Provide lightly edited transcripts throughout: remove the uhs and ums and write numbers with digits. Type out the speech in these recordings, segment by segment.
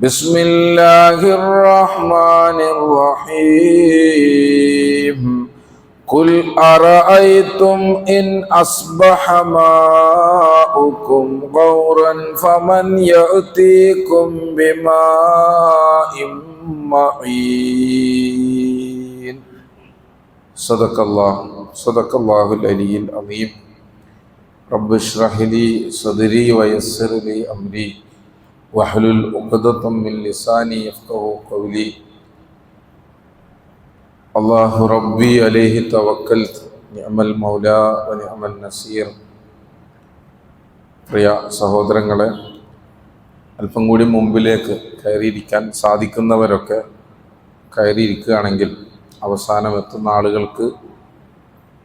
بسم الله الرحمن الرحيم قل أرأيتم إن أصبح ماؤكم غورا فمن يأتيكم بماء معين صدق الله العلي العظيم رب اشرح لي صدري ويسر لي أمري വഹ്ലുൽ ഉഖ്ദതം മിൻ ലിസാനി യഫ്ഖഹു ഖൗലി അല്ലാഹു റബ്ബി അലൈഹി തവക്കൽതു നിഅമൽ മൗലാ വ നിഅമൻ നസീർ. പ്രിയ സഹോദരങ്ങളെ, അല്പം കൂടി മുമ്പിലേക്ക് കയറിയിരിക്കാൻ സാധിക്കുന്നവരൊക്കെ കയറിയിരിക്കുകയാണെങ്കിൽ അവസാനം എത്തുന്ന ആളുകൾക്ക്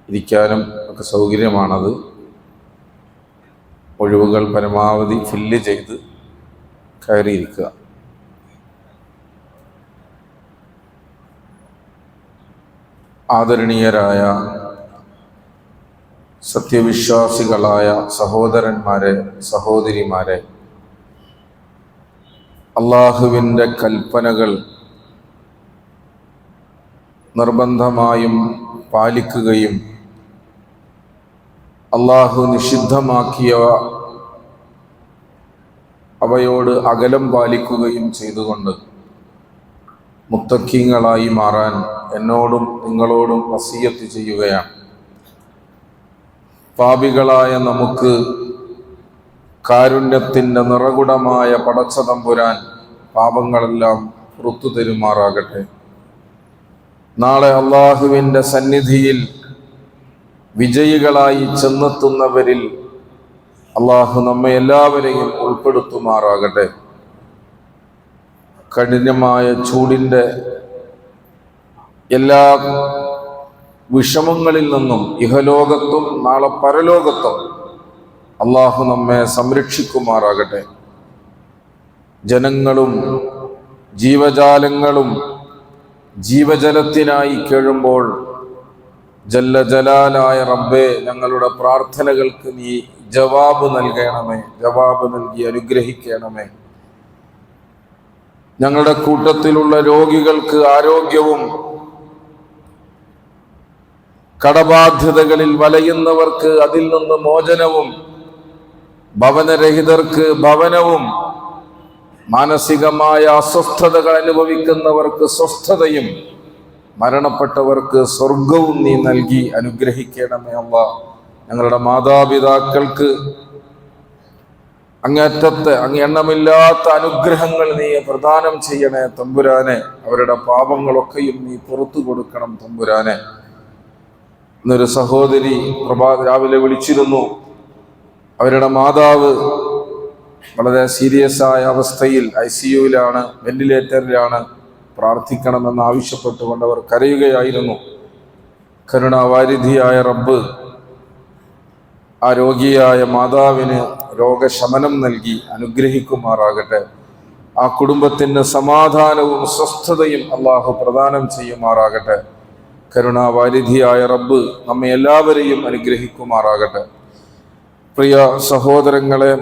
ഇരിക്കാനും ഒക്കെ സൗകര്യമാണത്. ഒഴിവുകൾ പരമാവധി ഫില്ല് ചെയ്ത് കയറിയിരിക്കുക. ആദരണീയരായ സത്യവിശ്വാസികളായ സഹോദരന്മാരെ, സഹോദരിമാരെ, അള്ളാഹുവിൻ്റെ കൽപ്പനകൾ നിർബന്ധമായും പാലിക്കുകയും അള്ളാഹു നിഷിദ്ധമാക്കിയ അവയോട് അകലം പാലിക്കുകയും ചെയ്തുകൊണ്ട് മുത്തഖീങ്ങളായി മാറാൻ എന്നോടും നിങ്ങളോടും വസിയത്ത് ചെയ്യുകയാണ്. പാപികളായ നമുക്ക് കാരുണ്യത്തിൻ്റെ നിറകുടമായ പടച്ച തമ്പുരാൻ പാപങ്ങളെല്ലാം പുറത്തു തരുമാറാകട്ടെ. നാളെ അള്ളാഹുവിൻ്റെ സന്നിധിയിൽ വിജയികളായി ചെന്നെത്തുന്നവരിൽ അള്ളാഹു നമ്മെ എല്ലാവരെയും ഉൾപ്പെടുത്തുമാറാകട്ടെ. കഠിനമായ ചൂടിൻ്റെ എല്ലാ വിഷമങ്ങളിൽ നിന്നും ഇഹലോകത്തും നാളെ പരലോകത്തും അള്ളാഹു നമ്മെ സംരക്ഷിക്കുമാറാകട്ടെ. ജനങ്ങളും ജീവജാലങ്ങളും ജീവജലത്തിനായി കേഴുമ്പോൾ ജല്ല ജലാലായ റബ്ബേ, ഞങ്ങളുടെ പ്രാർത്ഥനകൾക്ക് നീ ജവാബ് നൽകണമേ, ജവാബ് നൽകി അനുഗ്രഹിക്കണമേ. ഞങ്ങളുടെ കൂട്ടത്തിലുള്ള രോഗികൾക്ക് ആരോഗ്യവും കടബാധ്യതകളിൽ വലയുന്നവർക്ക് അതിൽ നിന്ന് മോചനവും, ഭവനരഹിതർക്ക് ഭവനവും, മാനസികമായ അസ്വസ്ഥതകൾ അനുഭവിക്കുന്നവർക്ക് സ്വസ്ഥതയും, മരണപ്പെട്ടവർക്ക് സ്വർഗവും നീ നൽകി അനുഗ്രഹിക്കണമേ അല്ലാഹ്. ഞങ്ങളുടെ മാതാപിതാക്കൾക്ക് അങ്ങേറ്റത്തെ എണ്ണമില്ലാത്ത അനുഗ്രഹങ്ങൾ നീ പ്രദാനം ചെയ്യണേ തമ്പുരാനെ. അവരുടെ പാപങ്ങളൊക്കെയും നീ പുറത്തു കൊടുക്കണം തമ്പുരാനെ. എന്നൊരു സഹോദരി രാവിലെ വിളിച്ചിരുന്നു. അവരുടെ മാതാവ് വളരെ സീരിയസ് ആയ അവസ്ഥയിൽ ICUവിലാണ്, വെന്റിലേറ്ററിലാണ്, പ്രാർത്ഥിക്കണമെന്ന് ആവശ്യപ്പെട്ടുകൊണ്ട് അവർ കരയുകയായിരുന്നു. കരുണാവാരിധിയായ റബ്ബ് ആ രോഗിയായ മാതാവിന് രോഗശമനം നൽകി അനുഗ്രഹിക്കുമാറാകട്ടെ. ആ കുടുംബത്തിന് സമാധാനവും സ്വസ്ഥതയും അള്ളാഹു പ്രദാനം ചെയ്യുമാറാകട്ടെ. കരുണാവാരിധിയായ റബ്ബ് നമ്മെ എല്ലാവരെയും അനുഗ്രഹിക്കുമാറാകട്ടെ. പ്രിയ സഹോദരങ്ങളെ,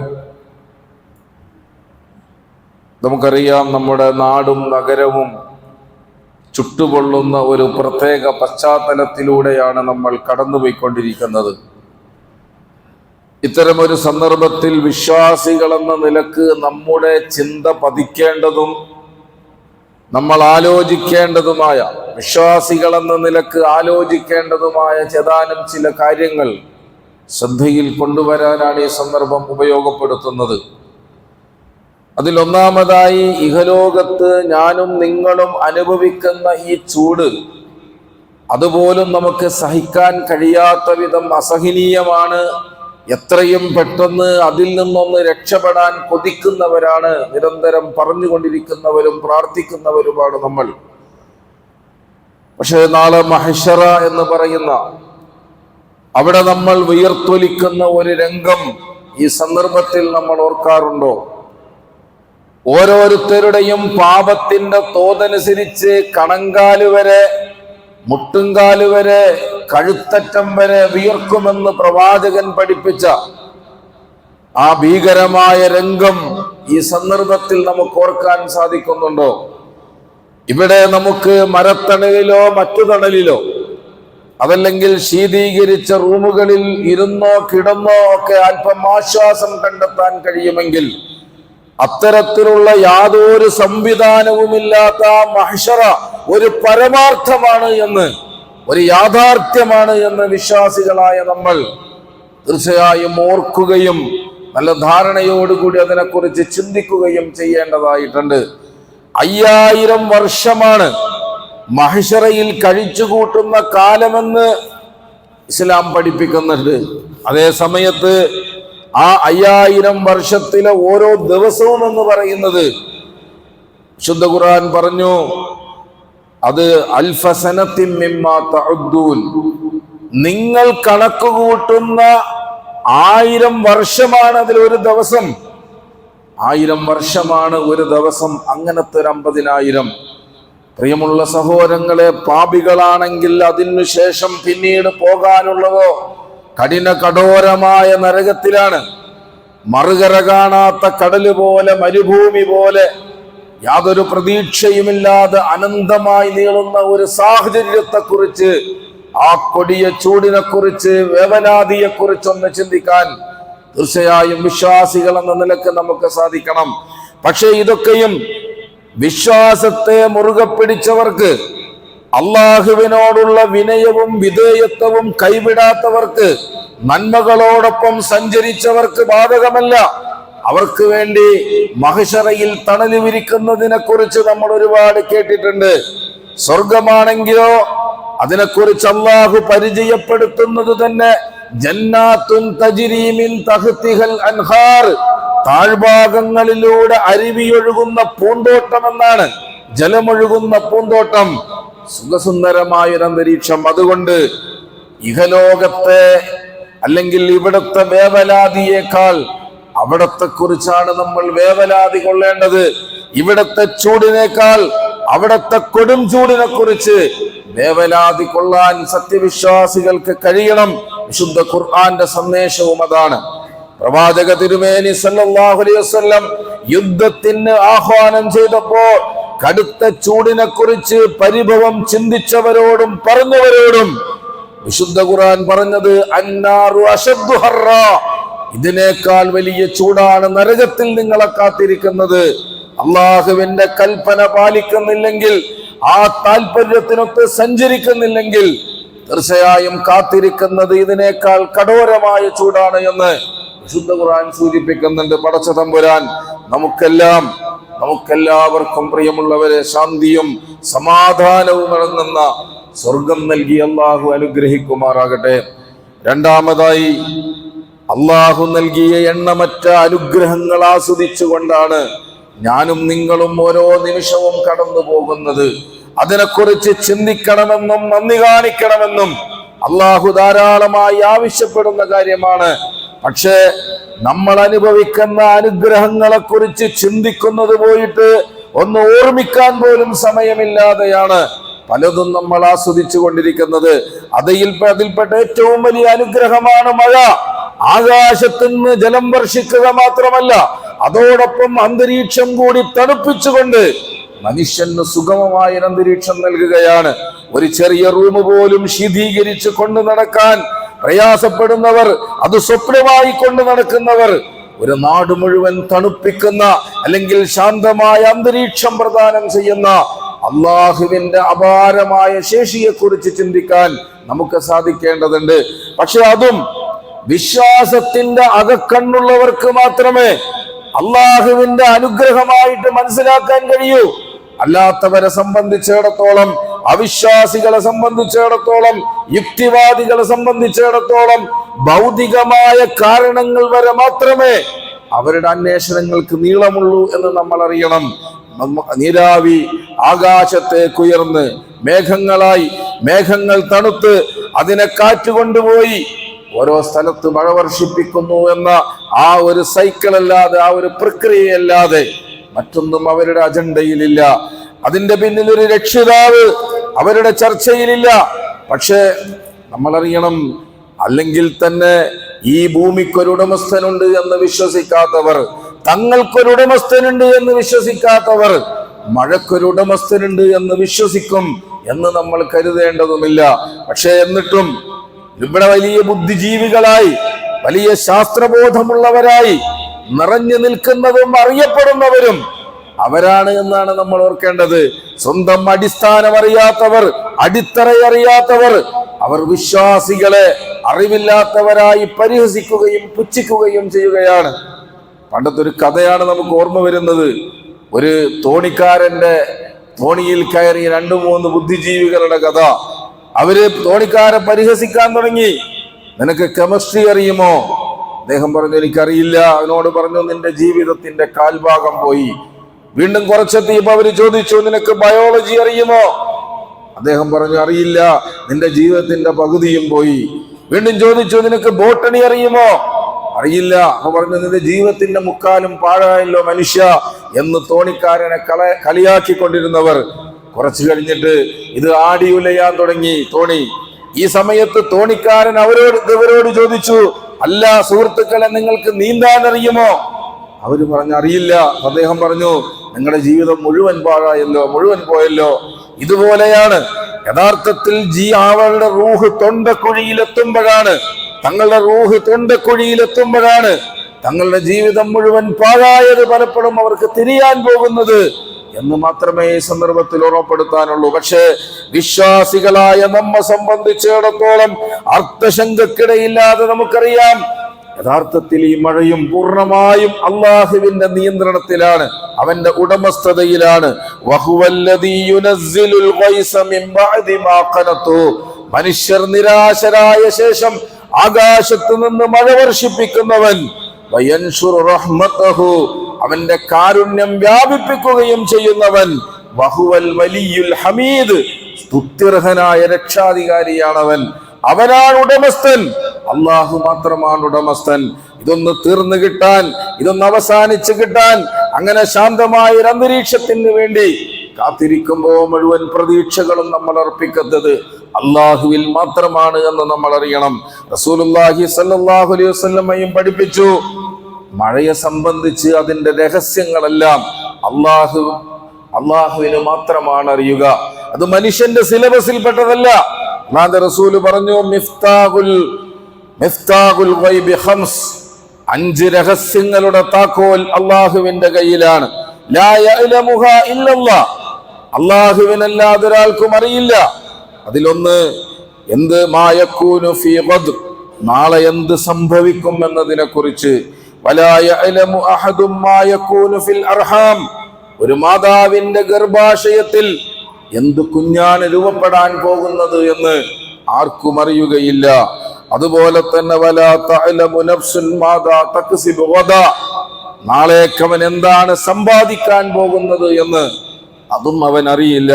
നമുക്കറിയാം, നമ്മുടെ നാടും നഗരവും ചുട്ടുപൊള്ളുന്ന ഒരു പ്രത്യേക പശ്ചാത്തലത്തിലൂടെയാണ് നമ്മൾ കടന്നുപോയിക്കൊണ്ടിരിക്കുന്നത്. ഇത്തരമൊരു സന്ദർഭത്തിൽ വിശ്വാസികളെന്ന നിലക്ക് നമ്മുടെ ചിന്ത പതിക്കേണ്ടതും നമ്മൾ ആലോചിക്കേണ്ടതുമായ, വിശ്വാസികളെന്ന നിലക്ക് ആലോചിക്കേണ്ടതുമായ ചേതാനും ചില കാര്യങ്ങൾ ശ്രദ്ധയിൽ കൊണ്ടുവരാനാണ് ഈ സന്ദർഭം ഉപയോഗപ്പെടുത്തുന്നത്. അതിലൊന്നാമതായി, ഇഹലോകത്ത് ഞാനും നിങ്ങളും അനുഭവിക്കുന്ന ഈ ചൂട് അതുപോലും നമുക്ക് സഹിക്കാൻ കഴിയാത്ത വിധം അസഹനീയമാണ്. എത്രയും പെട്ടെന്ന് അതിൽ നിന്നൊന്ന് രക്ഷപ്പെടാൻ കൊതിക്കുന്നവരാണ്, നിരന്തരം പറഞ്ഞുകൊണ്ടിരിക്കുന്നവരും പ്രാർത്ഥിക്കുന്നവരുമാണ് നമ്മൾ. പക്ഷേ നാളെ മഹ്ശറ എന്ന് പറയുന്ന അവിടെ നമ്മൾ വിയർത്തൊലിക്കുന്ന ഒരു രംഗം ഈ സന്ദർഭത്തിൽ നമ്മൾ ഓർക്കാറുണ്ടോ? ഓരോരുത്തരുടെയും പാപത്തിന്റെ തോതനുസരിച്ച് കണങ്കാല് വരെ, മുട്ടുംകാല് വരെ, കഴുത്തറ്റം വരെ വിയർക്കുമെന്ന് പ്രവാചകൻ പഠിപ്പിച്ച ആ ഭീകരമായ രംഗം ഈ സന്ദർഭത്തിൽ നമുക്ക് ഓർക്കാൻ സാധിക്കുന്നുണ്ടോ? ഇവിടെ നമുക്ക് മരത്തണലിലോ മറ്റു തണലിലോ അതല്ലെങ്കിൽ ശീതീകരിച്ച റൂമുകളിൽ ഇരുന്നോ കിടന്നോ ഒക്കെ അല്പം ആശ്വാസം കണ്ടെത്താൻ കഴിയുമെങ്കിൽ അത്തരത്തിലുള്ള യാതൊരു സംവിധാനവുമില്ലാത്ത മഹ്ശറ ഒരു പരമാർത്ഥമാണ് എന്ന്, ഒരു യാഥാർത്ഥ്യമാണ് എന്ന് വിശ്വാസികളായ നമ്മൾ തീർച്ചയായും ഓർക്കുകയും നല്ല ധാരണയോടുകൂടി അതിനെക്കുറിച്ച് ചിന്തിക്കുകയും ചെയ്യേണ്ടതായിട്ടുണ്ട്. 5000 വർഷമാണ് മഹ്ശറയിൽ കഴിച്ചുകൂട്ടുന്ന കാലമെന്ന് ഇസ്ലാം പഠിപ്പിക്കുന്നുണ്ട്. അതേ സമയത്ത് ആ 5000 വർഷത്തിലെ ഓരോ ദിവസവും എന്ന് പറയുന്നത് വിശുദ്ധ ഖുർആൻ പറഞ്ഞു, അത് അൽഫസനത്തിൻ മിമ്മാ തഉദ്ദൂൻ, നിങ്ങൾ കണക്ക് കൂട്ടുന്ന 1000 വർഷമാണ് അതിൽ ഒരു ദിവസം. 1000 വർഷമാണ് ഒരു ദിവസം. അങ്ങനത്തെ ഒരു 50,000. പ്രിയമുള്ള സഹോദരങ്ങളെ, പാപികളാണെങ്കിൽ അതിനുശേഷം പിന്നീട് പോകാനുള്ളതോ കഠോരമായ നരകത്തിലാണ്. മറുകര കാണാത്ത കടല് പോലെ, മരുഭൂമി പോലെ, യാതൊരു പ്രതീക്ഷയുമില്ലാതെ അനന്തമായി നീളുന്ന ഒരു സാഹചര്യത്തെക്കുറിച്ച്, ആ കൊടിയ ചൂടിനെ കുറിച്ച്, വേവനാദിയെ കുറിച്ചൊന്ന് ചിന്തിക്കാൻ തീർച്ചയായും വിശ്വാസികൾ എന്ന നിലക്ക് നമുക്ക് സാധിക്കണം. പക്ഷെ ഇതൊക്കെയും വിശ്വാസത്തെ മുറുകെ പിടിച്ചവർക്ക്, അള്ളാഹുവിനോടുള്ള വിനയവും വിധേയത്വവും കൈവിടാത്തവർക്ക്, നന്മകളോടൊപ്പം സഞ്ചരിച്ചവർക്ക് ബാധകമല്ല. അവർക്ക് വേണ്ടി മഹ്ശറയിൽ തണല് വിരിക്കുന്നതിനെ കുറിച്ച് നമ്മൾ ഒരുപാട് കേട്ടിട്ടുണ്ട്. സ്വർഗമാണെങ്കിലോ അതിനെക്കുറിച്ച് അള്ളാഹു പരിചയപ്പെടുത്തുന്നത് തന്നെ ജന്നാത്തുൻ തജ്രി മിൻ തഹ്തിഹൽ അൻഹാർ, താഴ്ഭാഗങ്ങളിലൂടെ അരുവിയൊഴുകുന്ന പൂന്തോട്ടം എന്നാണ്. ജലമൊഴുകുന്ന പൂന്തോട്ടം, സുഖസുന്ദരമായൊരു അന്തരീക്ഷം. അതുകൊണ്ട് ഇഹലോകത്തെ അല്ലെങ്കിൽ ഇവിടത്തെ വേവലാതിയേക്കാൾ അവിടത്തെ കുറിച്ചാണ് നമ്മൾ വേവലാതി കൊള്ളേണ്ടത്. ഇവിടത്തെ ചൂടിനേക്കാൾ അവിടത്തെ കൊടും ചൂടിനെ കുറിച്ച് വേവലാതി കൊള്ളാൻ സത്യവിശ്വാസികൾക്ക് കഴിയണം. വിശുദ്ധ ഖുർആന്റെ സന്ദേശവും അതാണ്. പ്രവാചക തിരുമേനി സല്ലല്ലാഹു അലൈഹി വസല്ലം യുദ്ധത്തിന് ആഹ്വാനം ചെയ്തപ്പോൾ കടുത്ത ചൂടിനെ കുറിച്ച് പരിഭവം ചിന്തിച്ചവരോടും പറഞ്ഞവരോടും വിശുദ്ധ ഖുർആൻ പറഞ്ഞത് അന്നാറു അശദ്ദു ഹർറാ, ഇതിനേക്കാൾ വലിയ ചൂടാണ് നരകത്തിൽ നിങ്ങളെ കാത്തിരിക്കുന്നത്. അള്ളാഹുവിന്റെ കൽപ്പന പാലിക്കുന്നില്ലെങ്കിൽ, ആ താല്പര്യത്തിനൊത്ത് സഞ്ചരിക്കുന്നില്ലെങ്കിൽ തീർച്ചയായും കാത്തിരിക്കുന്നത് ഇതിനേക്കാൾ കഠോരമായ ചൂടാണ് എന്ന് വിശുദ്ധ ഖുർആൻ സൂചിപ്പിക്കുന്നുണ്ട്. പടച്ച തമ്പുരാൻ നമുക്കെല്ലാവർക്കും പ്രിയമുള്ളവരെ ശാന്തിയും സമാധാനവും ഇറങ്ങുന്ന സ്വർഗം നൽകി അള്ളാഹു അനുഗ്രഹിക്കുമാറാകട്ടെ. രണ്ടാമതായി, അള്ളാഹു നൽകിയ എണ്ണമറ്റ അനുഗ്രഹങ്ങൾ ആസ്വദിച്ചുകൊണ്ടാണ് ഞാനും നിങ്ങളും ഓരോ നിമിഷവും കടന്നു പോകുന്നത്. അതിനെക്കുറിച്ച് ചിന്തിക്കണമെന്നും നന്ദി കാണിക്കണമെന്നും അള്ളാഹു ധാരാളമായി ആവശ്യപ്പെടുന്ന കാര്യമാണ്. പക്ഷേ നമ്മൾ അനുഭവിക്കുന്ന അനുഗ്രഹങ്ങളെ കുറിച്ച് ചിന്തിക്കുന്നത് പോയിട്ട് ഒന്ന് ഓർമ്മിക്കാൻ പോലും സമയമില്ലാതെയാണ് പലതും നമ്മൾ ആസ്വദിച്ചു കൊണ്ടിരിക്കുന്നത്. അതിൽപ്പെട്ട ഏറ്റവും വലിയ അനുഗ്രഹമാണ് മഴ. ആകാശത്തുനിന്ന് ജലം വർഷിക്കുക മാത്രമല്ല, അതോടൊപ്പം അന്തരീക്ഷം കൂടി തണുപ്പിച്ചുകൊണ്ട് മനുഷ്യന് സുഗമമായ അന്തരീക്ഷം നൽകുകയാണ്. ഒരു ചെറിയ റൂം പോലും ശീതീകരിച്ച് കൊണ്ടു നടക്കാൻ പ്രയാസപ്പെടുന്നവർ, അത് സ്വപ്നമായി കൊണ്ടു നടക്കുന്നവർ, ഒരു നാട് മുഴുവൻ തണുപ്പിക്കുന്ന അല്ലെങ്കിൽ ശാന്തമായ അന്തരീക്ഷം പ്രദാനം ചെയ്യുന്ന അള്ളാഹുവിന്റെ അപാരമായ ശേഷിയെ കുറിച്ച് ചിന്തിക്കാൻ നമുക്ക് സാധിക്കേണ്ടതുണ്ട്. പക്ഷെ അതും വിശ്വാസത്തിന്റെ അകക്കണ്ണുള്ളവർക്ക് മാത്രമേ അള്ളാഹുവിന്റെ അനുഗ്രഹമായിട്ട് മനസ്സിലാക്കാൻ കഴിയൂ. അല്ലാത്തവരെ സംബന്ധിച്ചിടത്തോളം, അവിശ്വാസികളെ സംബന്ധിച്ചിടത്തോളം, യുക്തിവാദികളെ സംബന്ധിച്ചിടത്തോളം ഭൗതികമായ കാരണങ്ങൾ വരെ മാത്രമേ അവരുടെ അന്വേഷണങ്ങൾക്ക് നീളമുള്ളൂ എന്ന് നമ്മൾ അറിയണം. നീരാവി ആകാശത്തേക്കുയർന്ന് മേഘങ്ങളായി, മേഘങ്ങൾ തണുത്ത് അതിനെ കാറ്റുകൊണ്ടുപോയി ഓരോ സ്ഥലത്ത് മഴ വർഷിപ്പിക്കുന്നു എന്ന ആ ഒരു സൈക്കിൾ അല്ലാതെ, ആ ഒരു പ്രക്രിയയല്ലാതെ മറ്റൊന്നും അവരുടെ അജണ്ടയിലില്ല. അതിന്റെ പിന്നിൽ ഒരു രക്ഷിതാവ് അവരുടെ ചർച്ചയിലില്ല. പക്ഷേ നമ്മൾ അറിയണം, അല്ലെങ്കിൽ തന്നെ ഈ ഭൂമിക്കൊരുടമസ്ഥനുണ്ട് എന്ന് വിശ്വസിക്കാത്തവർ, തങ്ങൾക്കൊരുടമസ്ഥനുണ്ട് എന്ന് വിശ്വസിക്കാത്തവർ മഴക്കൊരുടമസ്ഥനുണ്ട് എന്ന് വിശ്വസിക്കും എന്ന് നമ്മൾ കരുതേണ്ടതുമില്ല. പക്ഷേ എന്നിട്ടും ഇവിടെ വലിയ ബുദ്ധിജീവികളായി, വലിയ ശാസ്ത്രബോധമുള്ളവരായി നിറഞ്ഞു നിൽക്കുന്നതും അറിയപ്പെടുന്നവരും അവരാണ് എന്നാണ് നമ്മൾ ഓർക്കേണ്ടത്. സ്വന്തം അടിസ്ഥാനം അറിയാത്തവർ, അടിത്തറയറിയാത്തവർ, അവർ വിശ്വാസികളെ അറിവില്ലാത്തവരായി പരിഹസിക്കുകയും പുച്ഛിക്കുകയും ചെയ്യുകയാണ്. പണ്ടത്തെ ഒരു കഥയാണ് നമുക്ക് ഓർമ്മ വരുന്നത്. ഒരു തോണിക്കാരന്റെ തോണിയിൽ കയറി 2-3 ബുദ്ധിജീവികളുടെ കഥ. അവര് തോണിക്കാരെ പരിഹസിക്കാൻ തുടങ്ങി. നിനക്ക് കെമിസ്ട്രി അറിയുമോ? അദ്ദേഹം പറഞ്ഞു എനിക്കറിയില്ല. അവനോട് പറഞ്ഞു നിന്റെ ജീവിതത്തിന്റെ കാൽഭാഗം പോയി. വീണ്ടും കുറച്ചെത്തിയപ്പോ അവര് ചോദിച്ചു നിനക്ക് ബയോളജി അറിയുമോ? അദ്ദേഹം പറഞ്ഞു അറിയില്ല, നിന്റെ ജീവിതത്തിന്റെ പകുതിയും പോയി. വീണ്ടും ചോദിച്ചു നിനക്ക് ബോട്ടണി അറിയുമോ? അറിയില്ല. അവ പറഞ്ഞു നിന്റെ ജീവിതത്തിന്റെ മുക്കാലും പാഴായല്ലോ മനുഷ്യ എന്ന് തോണിക്കാരനെ കളിയാക്കിക്കൊണ്ടിരുന്നവർ കുറച്ചു കഴിഞ്ഞിട്ട് ഇത് ആടി ഉലയാൻ തുടങ്ങി തോണി. ഈ സമയത്ത് തോണിക്കാരൻ ഇവരോട് ചോദിച്ചു, അല്ല സുഹൃത്തുക്കളെ, നിങ്ങൾക്ക് നീന്താൻ അറിയുമോ? അവര് പറഞ്ഞു അറിയില്ല. അദ്ദേഹം പറഞ്ഞു നിങ്ങളുടെ ജീവിതം മുഴുവൻ പാഴായല്ലോ, മുഴുവൻ പോയല്ലോ. ഇതുപോലെയാണ് യഥാർത്ഥത്തിൽ അവരുടെ റൂഹ് തൊണ്ടക്കുഴിയിലെത്തുമ്പോഴാണ്, തങ്ങളുടെ റൂഹ് തൊണ്ടക്കുഴിയിലെത്തുമ്പോഴാണ് തങ്ങളുടെ ജീവിതം മുഴുവൻ പാഴായത് പലപ്പോഴും അവർക്ക് തിരിയാൻ പോകുന്നത് എന്ന് മാത്രമേ ഈ സന്ദർഭത്തിൽ ഓർമ്മപ്പെടുത്താനുള്ളൂ. പക്ഷേ വിശ്വാസികളായ നമ്മെ സംബന്ധിച്ചിടത്തോളം അർത്ഥശങ്കക്കിടയില്ലാതെ നമുക്കറിയാം യഥാർത്ഥത്തിൽ ഈ മഴയും പൂർണ്ണമായും അള്ളാഹുവിന്റെ നിയന്ത്രണത്തിലാണ്, അവന്റെ ഉടമസ്ഥതയിലാണ്. മനുഷ്യർ നിരാശരായ ശേഷം ആകാശത്ത് നിന്ന് മഴ വർഷിപ്പിക്കുന്നവൻ, അവന്റെ കാരുണ്യം വ്യാപിപ്പിക്കുകയും ചെയ്യുന്നവൻ, വഹുവൽ വലിയുൽ ഹമീദ്, സ്തുത്യർഹനായ രക്ഷാധികാരിയാണവൻ. അവനാണ് ഉടമസ്ഥൻ, അള്ളാഹു മാത്രമാണ് ഉടമസ്ഥൻ. ഇതൊന്ന് തീർന്നു കിട്ടാൻ, ഇതൊന്ന് അവസാനിച്ചു കിട്ടാൻ, അങ്ങനെ ശാന്തമായ ഒരു അന്തരീക്ഷത്തിന് വേണ്ടി കാത്തിരിക്കുമ്പോൾ മുഴുവൻ പ്രതീക്ഷകളും നമ്മൾ അർപ്പിക്കുന്നത് അള്ളാഹുവിൽ മാത്രമാണ് എന്ന് നമ്മൾ അറിയണം. റസൂലുള്ളാഹി സ്വല്ലല്ലാഹു അലൈഹി വസല്ലമയും പഠിപ്പിച്ചു, മഴയെ സംബന്ധിച്ച് അതിന്റെ രഹസ്യങ്ങളെല്ലാം അള്ളാഹുവിന് മാത്രമാണ് അറിയുക. അത് മനുഷ്യന്റെ സിലബസിൽ പെട്ടതല്ല. അല്ലാഹുവിന്റെ റസൂല് പറഞ്ഞു മിഫ്താഹുൽ ഗൈബി ഖംസ്, 5 രഹസ്യങ്ങളുടെ താക്കോൽ അള്ളാഹുവിന്റെ കയ്യിലാണ്. ലാ യഅലമുഹാ ഇല്ലല്ലാഹ്, അള്ളാഹുവിനല്ലാതെ ഒരാൾക്കും അറിയില്ല. അതിലൊന്ന് എന്ത് മാ യകൂനു ഫീ ഗദ്, നാളെ എന്ത് സംഭവിക്കും എന്നതിനെ കുറിച്ച്. വലാ യഅലമു അഹദും മാ യകൂനു ഫിൽ അർഹാം, ഒരു മാതാവിന്റെ ഗർഭാശയത്തിൽ എന്ത് കുഞ്ഞാണ് രൂപപ്പെടാൻ പോകുന്നത് എന്ന് ആർക്കും അറിയുകയില്ല. അതുപോലെ തന്നെ വലാ തഅലമു നഫ്സുൻ മാദാ തക്സിബു ഗദാ, നാളേക്കവൻ എന്താണ് സമ്പാദിക്കാൻ പോകുന്നത് എന്ന് അതും അവൻ അറിയില്ല.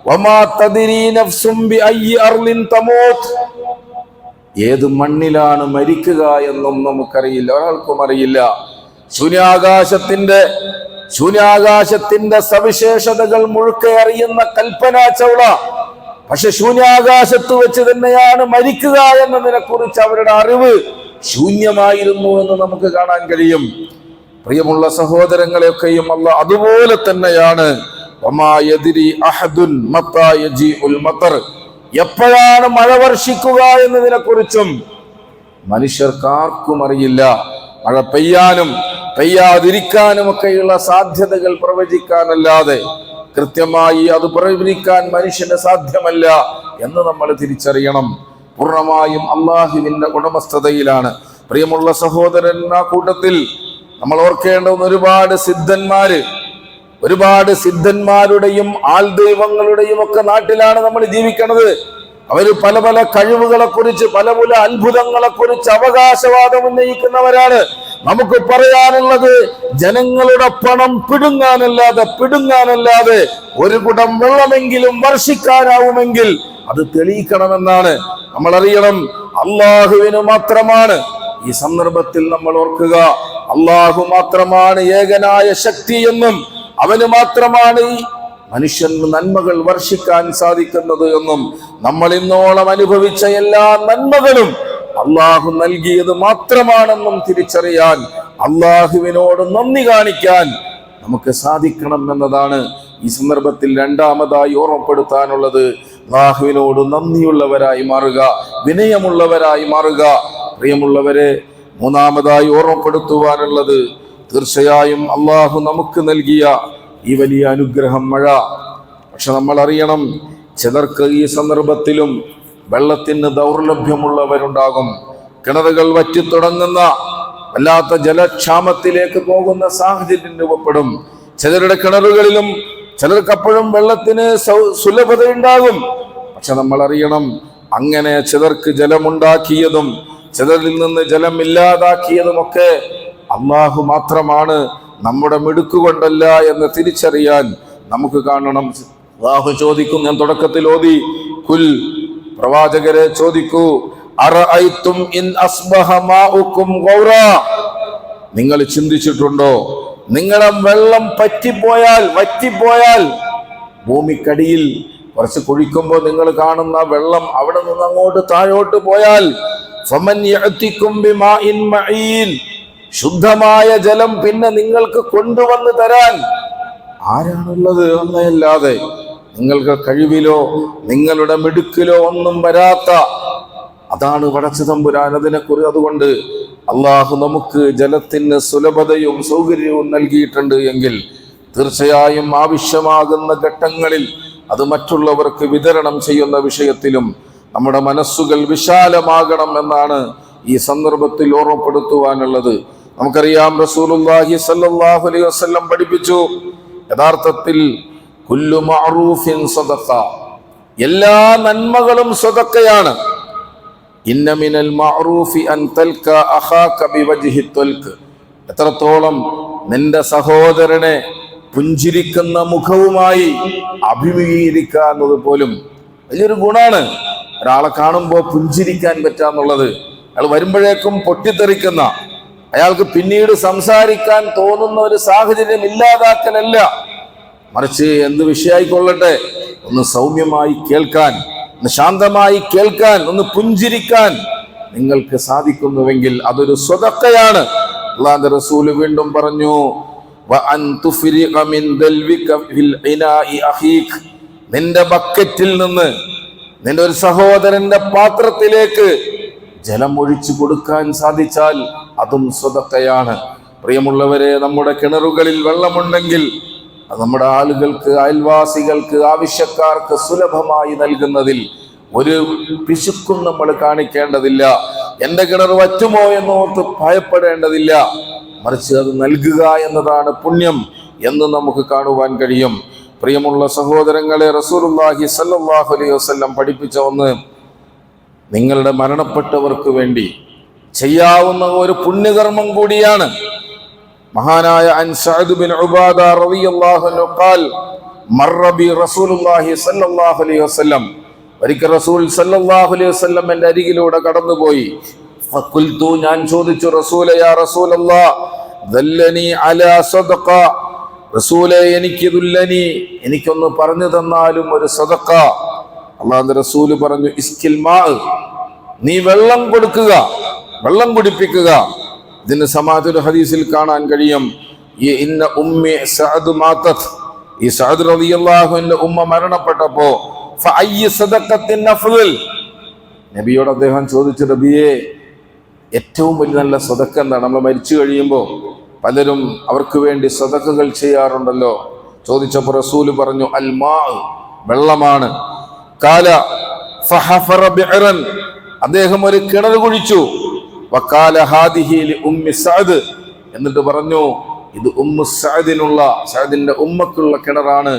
വമാ തദ്രീ നഫ്സും ബിഅയ്യി അർളിൻ തമൂത്, ഏത് മണ്ണിലാണ് മരിക്കുക എന്നും നമുക്കറിയില്ല, ഒരാൾക്കും അറിയില്ല. ശൂന്യാകാശത്തിന്റെ സവിശേഷതകൾ മുഴുക്കെ അറിയുന്ന കൽപ്പനാ ചൗള, പക്ഷെ ശൂന്യാകാശത്ത് വെച്ച് തന്നെയാണ് മരിക്കുക എന്നതിനെ കുറിച്ച് അവരുടെ അറിവ് ശൂന്യമായിരുന്നു എന്ന് നമുക്ക് കാണാൻ കഴിയും. പ്രിയമുള്ള സഹോദരങ്ങളെയൊക്കെയും അല്ലാഹ് അതുപോലെ തന്നെയാണ്. എപ്പോഴാണ് മഴ വർഷിക്കുക എന്നതിനെ കുറിച്ചും മനുഷ്യർക്കാർക്കും അറിയില്ല. മഴ പെയ്യാനും പെയ്യാതിരിക്കാനും ഒക്കെയുള്ള സാധ്യതകൾ പ്രവചിക്കാനല്ലാതെ കൃത്യമായി അത് പ്രവചിക്കാൻ മനുഷ്യന് സാധ്യമല്ല എന്ന് നമ്മൾ തിരിച്ചറിയണം. പൂർണ്ണമായും അള്ളാഹുവിന്റെ ഉടമസ്ഥതയിലാണ്. പ്രിയമുള്ള സഹോദരൻ, ആ കൂട്ടത്തിൽ നമ്മൾ ഓർക്കേണ്ടുന്ന ഒരുപാട് സിദ്ധന്മാരുടെയും ആൾ ദൈവങ്ങളുടെയും ഒക്കെ നാട്ടിലാണ് നമ്മൾ ജീവിക്കുന്നത്. അവര് പല പല കഴിവുകളെ കുറിച്ച്, പല പല അത്ഭുതങ്ങളെ കുറിച്ച് അവകാശവാദം ഉന്നയിക്കുന്നവരാണ്. നമുക്ക് പറയാനുള്ളത് ജനങ്ങളുടെ പണം പിടുങ്ങാനല്ലാതെ ഒരു കുടം വെള്ളമെങ്കിലും വർഷിക്കാനാവുമെങ്കിൽ അത് തെളിയിക്കണമെന്നാണ്. നമ്മൾ അറിയണം, അള്ളാഹുവിന് മാത്രമാണ്. ഈ സന്ദർഭത്തിൽ നമ്മൾ ഓർക്കുക, അള്ളാഹു മാത്രമാണ് ഏകനായ ശക്തി എന്നും അവന് മാത്രമാണ് ഈ മനുഷ്യന് നന്മകൾ വർഷിക്കാൻ സാധിക്കുന്നത് എന്നും നമ്മൾ ഇന്നോളം അനുഭവിച്ച എല്ലാ നന്മകളും അള്ളാഹു നൽകിയത് മാത്രമാണെന്നും തിരിച്ചറിയാൻ, അള്ളാഹുവിനോട് നന്ദി കാണിക്കാൻ നമുക്ക് സാധിക്കണം എന്നതാണ് ഈ സന്ദർഭത്തിൽ രണ്ടാമതായി ഓർമ്മപ്പെടുത്താനുള്ളത്. അള്ളാഹുവിനോട് നന്ദിയുള്ളവരായി മാറുക, വിനയമുള്ളവരായി മാറുക. പ്രിയമുള്ളവരെ, മൂന്നാമതായി ഓർമ്മപ്പെടുത്തുവാനുള്ളത്, തീർച്ചയായും അള്ളാഹു നമുക്ക് നൽകിയ ഈ വലിയ അനുഗ്രഹം മഴ. പക്ഷെ നമ്മൾ അറിയണം, ചിലർക്ക് ഈ സന്ദർഭത്തിലും വെള്ളത്തിന് ദൗർലഭ്യമുള്ളവരുണ്ടാകും. കിണറുകൾ വറ്റിത്തുടങ്ങുന്ന വല്ലാത്ത ജലക്ഷാമത്തിലേക്ക് പോകുന്ന സാഹചര്യം രൂപപ്പെടും. ചിലരുടെ കിണറുകളിലും ചിലർക്കപ്പോഴും വെള്ളത്തിന് സുലഭതയുണ്ടാകും. പക്ഷെ നമ്മൾ അറിയണം, അങ്ങനെ ചിലർക്ക് ജലമുണ്ടാക്കിയതും ചിലരിൽ നിന്ന് ജലം ഇല്ലാതാക്കിയതുമൊക്കെ അള്ളാഹു മാത്രമാണ്, നമ്മുടെ മിടുക്കുകൊണ്ടല്ല എന്ന് തിരിച്ചറിയാൻ നമുക്ക് കാണണം. അള്ളാഹു ചോദിക്കും, ഞാൻ തുടക്കത്തിൽ ഓതി, കുൽ, പ്രവാചകരെ ചോദിക്കൂ, അറഅയ്തും ഇൻ അസ്ബഹ മാഉകും ഗൗറാ, നിങ്ങൾ ചിന്തിച്ചിട്ടുണ്ടോ, നിങ്ങളുടെ വെള്ളം വറ്റിപ്പോയാൽ ഭൂമിക്കടിയിൽ കുറച്ച് കുഴിക്കുമ്പോൾ നിങ്ങൾ കാണുന്ന വെള്ളം അവിടെ നിന്ന് അങ്ങോട്ട് താഴോട്ട് പോയാൽ, ഫമൻ യഅതികും ബിമാഇൻ മഈൻ, ശുദ്ധമായ ജലം പിന്നെ നിങ്ങൾക്ക് കൊണ്ടുവന്ന് തരാൻ ആരാണുള്ളത്? അല്ലാതെ നിങ്ങൾക്ക് കഴിവിലോ നിങ്ങളുടെ മിടുക്കിലോ ഒന്നും വരാത്ത, അതാണ് പടച്ച തമ്പുരാൻ അതിനെക്കുറിച്ച്. അതുകൊണ്ട് അള്ളാഹു നമുക്ക് ജലത്തിന് സുലഭതയും സൗകര്യവും നൽകിയിട്ടുണ്ട് എങ്കിൽ തീർച്ചയായും ആവശ്യമാകുന്ന ഘട്ടങ്ങളിൽ അത് മറ്റുള്ളവർക്ക് വിതരണം ചെയ്യുന്ന വിഷയത്തിലും നമ്മുടെ മനസ്സുകൾ വിശാലമാകണം എന്നാണ് ഈ സന്ദർഭത്തിൽ ഓർമ്മപ്പെടുത്തുവാനുള്ളത്. നമുക്കറിയാം, റസൂലുള്ളാഹി സ്വല്ലല്ലാഹു അലൈഹി വസല്ലം പഠിപ്പിച്ചു, യഥാർത്ഥത്തിൽ കുല്ലു മഅറൂഫിൻ സദഖ, എല്ലാ നന്മകളും സദഖയാണ്. ഇന്ന മിനൽ മഅറൂഫി അൻ തൽക അഖാക ബിവജ്ഹി തൽക്, എത്രത്തോളം നിന്റെ സഹോദരനെ പുഞ്ചിരിക്കുന്ന മുഖവുമായി അഭിമുഖീകരിക്കുക പോലും വലിയൊരു ഗുണാണ്. ഒരാളെ കാണുമ്പോൾ പുഞ്ചിരിക്കാൻ പറ്റാന്നുള്ളത്, അയാൾ വരുമ്പോഴേക്കും പൊട്ടിത്തെറിക്കുന്ന, അയാൾക്ക് പിന്നീട് സംസാരിക്കാൻ തോന്നുന്ന ഒരു സാഹചര്യം ഇല്ലാതാക്കലല്ല, മറിച്ച് എന്ത് വിഷയമായിക്കൊള്ളട്ടെ, ഒന്ന് സൗമ്യമായി കേൾക്കാൻ, ഒന്ന് ശാന്തമായി കേൾക്കാൻ, ഒന്ന് പുഞ്ചിരിക്കാൻ നിങ്ങൾക്ക് സാധിക്കുന്നുവെങ്കിൽ അതൊരു സ്വതക്കയാണ്. അല്ലാഹുവിന്റെ റസൂല് വീണ്ടും പറഞ്ഞു, നിന്റെ ബക്കറ്റിൽ നിന്ന് നിന്റെ ഒരു സഹോദരന്റെ പാത്രത്തിലേക്ക് ജലം ഒഴിച്ചു കൊടുക്കാൻ സാധിച്ചാൽ അതും സ്വതക്കയാണ്. പ്രിയമുള്ളവരെ, നമ്മുടെ കിണറുകളിൽ വെള്ളമുണ്ടെങ്കിൽ അത് നമ്മുടെ ആളുകൾക്ക്, അയൽവാസികൾക്ക്, ആവശ്യക്കാർക്ക് സുലഭമായി നൽകുന്നതിൽ ഒരു പിശുക്കും നമ്മൾ കാണിക്കേണ്ടതില്ല. എൻ്റെ കിണർ വറ്റുമോ എന്നോർത്ത് ഭയപ്പെടേണ്ടതില്ല, മറിച്ച് അത് നൽകുക എന്നതാണ് പുണ്യം എന്ന് നമുക്ക് കാണുവാൻ കഴിയും. പ്രിയമുള്ള സഹോദരങ്ങളെ, റസൂലുള്ളാഹി സ്വല്ലല്ലാഹു അലൈഹി വസല്ലം പഠിപ്പിച്ച ഒന്ന്, നിങ്ങളുടെ മരണപ്പെട്ടവർക്ക് വേണ്ടി ചെയ്യാവുന്ന ഒരു പുണ്യകർമ്മം കൂടിയാണ്. മഹാനായ അൻ സഅദ് ബിൻ ഉബാദ റളിയല്ലാഹു അൻഹു ഖാൽ മർറ ബി റസൂലുള്ളാഹി സ്വല്ലല്ലാഹു അലൈഹി വസല്ലം, ഒരിക്കൽ റസൂൽ സ്വല്ലല്ലാഹു അലൈഹി വസല്ലം എൻ്റെ അരികിലൂടെ കടന്നുപോയി. ഫഖുൽതു, ഞാൻ ചോദിച്ചു, റസൂലേ, യാ റസൂലല്ലാഹ്, ദല്ലനി അലാ സദഖ, റസൂലേ, എനിക്കൊന്ന് പറഞ്ഞു തന്നാലും ഒരു സദഖ. അല്ലാഹുവിന്റെ റസൂല് പറഞ്ഞു, ഇസ്കിൽ മാ, നീ വെള്ളം കൊടുക്കുക, വെള്ളം കുടിപ്പിക്കുക. ഇതിന് സമാധി ഹദീസിൽ കാണാൻ കഴിയും, ഇന്ന ഉമ്മി സഅദ് മാതത്, ഈ സഅദ് റളിയല്ലാഹു അൻഹു ഉമ്മ മരണപ്പെട്ടപ്പോ ഫഅയ്യ സദഖത്തിൻ അഫ്ളൽ, നബിയോട് അദ്ദേഹം ചോദിച്ചു, നബിയെ, ഏറ്റവും വലിയ നല്ല സദഖ എന്താണ്? നമ്മൾ മരിച്ചു കഴിയുമ്പോൾ പലരും അവർക്ക് വേണ്ടി സദഖകൾ ചെയ്യാറുണ്ടല്ലോ. ചോദിച്ചപ്പോൾ റസൂല് പറഞ്ഞു, അൽ മാ, വെള്ളമാണ്. കാല ഫഹഫറ ബിഅറൻ, അദ്ദേഹം ഒരു കിണർ കുഴിച്ചു. വഖാല ഹാദിഹി ലി ഉമ്മി സഅദ്, എന്നിട്ട് പറഞ്ഞു, ഇത് ഉമ്മു സഅദിനുള്ള, സഅദിന്റെ ഉമ്മക്കുള്ള കിണറാണ്